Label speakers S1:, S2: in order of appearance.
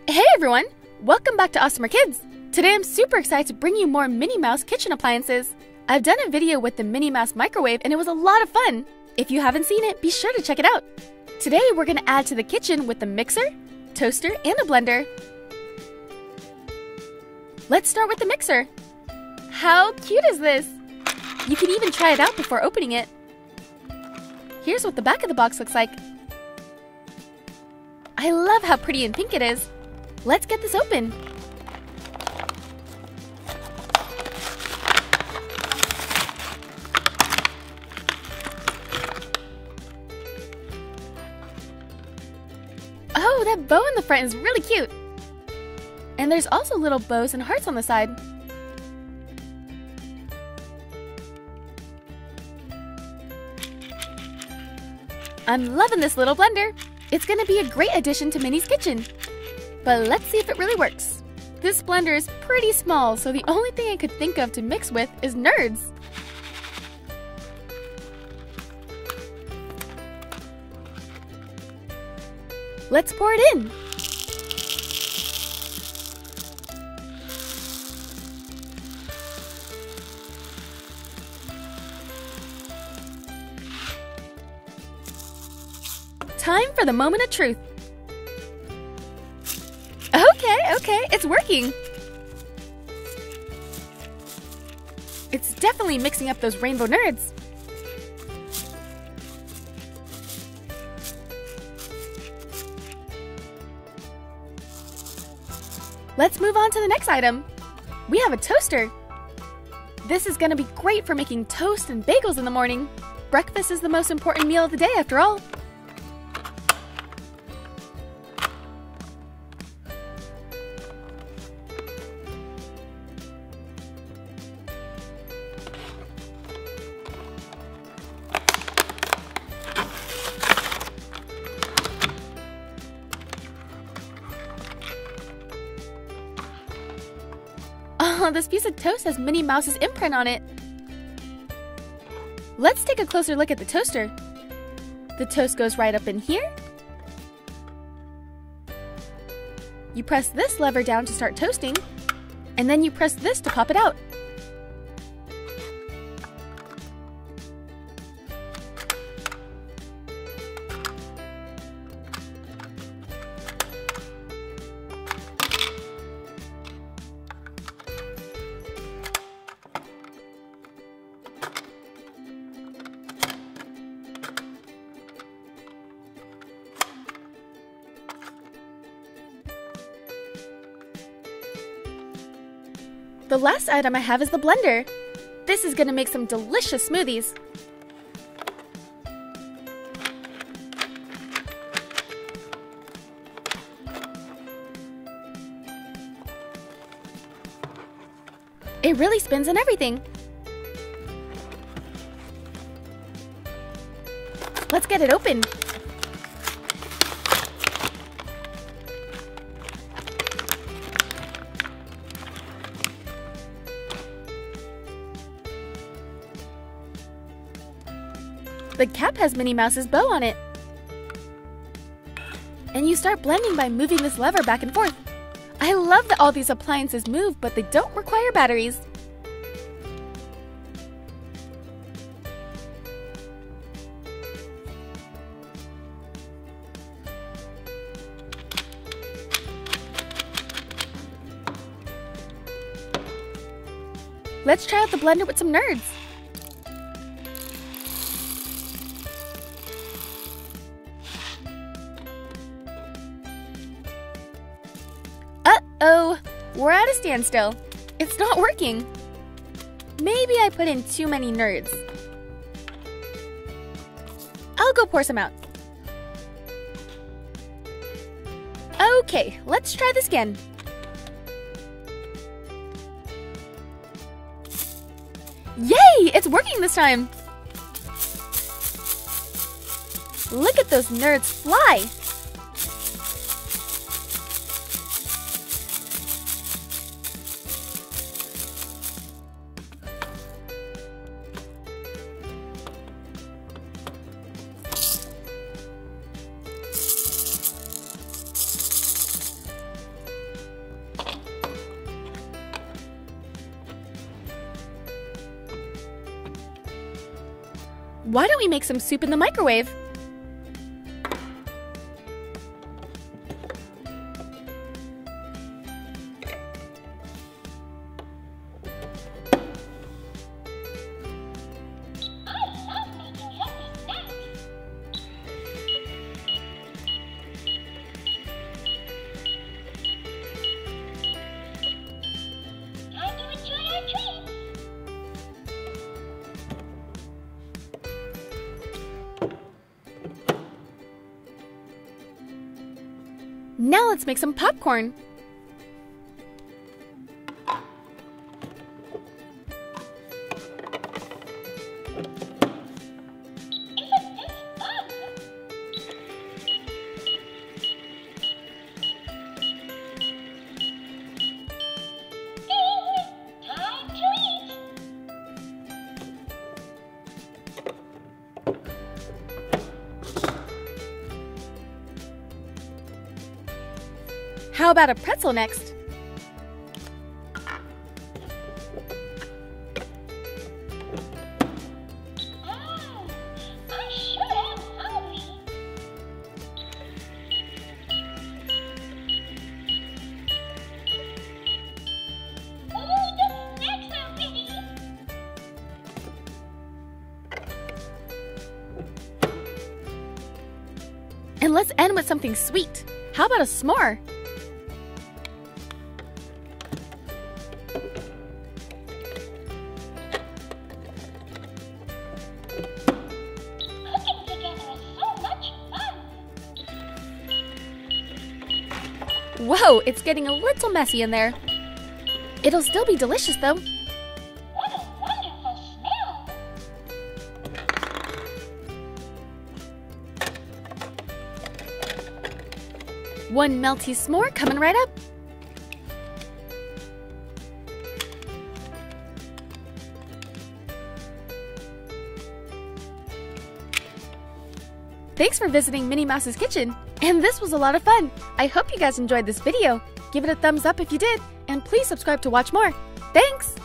S1: Hey everyone! Welcome back to Awesomer Kids! Today I'm super excited to bring you more Minnie Mouse kitchen appliances. I've done a video with the Minnie Mouse microwave and it was a lot of fun. If you haven't seen it, be sure to check it out. Today we're going to add to the kitchen with the mixer, toaster, and a blender. Let's start with the mixer. How cute is this? You can even try it out before opening it. Here's what the back of the box looks like. I love how pretty and pink it is. Let's get this open. Oh, that bow in the front is really cute. And there's also little bows and hearts on the side. I'm loving this little blender. It's gonna be a great addition to Minnie's kitchen. But let's see if it really works. This blender is pretty small, so the only thing I could think of to mix with is nerds. Let's pour it in. Time for the moment of truth. Okay, it's working. It's definitely mixing up those rainbow nerds. Let's move on to the next item. We have a toaster. This is going to be great for making toast and bagels in the morning. Breakfast is the most important meal of the day after all. Oh, this piece of toast has Minnie Mouse's imprint on it. Let's take a closer look at the toaster. The toast goes right up in here. You press this lever down to start toasting, and then you press this to pop it out. The last item I have is the blender. This is going to make some delicious smoothies. It really spins and everything. Let's get it open. The cap has Minnie Mouse's bow on it. And you start blending by moving this lever back and forth. I love that all these appliances move, but they don't require batteries. Let's try out the blender with some nerds. Uh-oh, we're at a standstill. It's not working. Maybe I put in too many nerds. I'll go pour some out. Okay, let's try this again. Yay! It's working this time! Look at those nerds fly! Why don't we make some soup in the microwave? Now let's make some popcorn. How about a pretzel next?
S2: I sure am hungry. Oh, the snacks are ready.
S1: And let's end with something sweet. How about a s'more? Whoa, it's getting a little messy in there. It'll still be delicious though.
S2: What a wonderful smell!
S1: One melty s'more coming right up. Thanks for visiting Minnie Mouse's Kitchen, and this was a lot of fun. I hope you guys enjoyed this video. Give it a thumbs up if you did, and please subscribe to watch more. Thanks!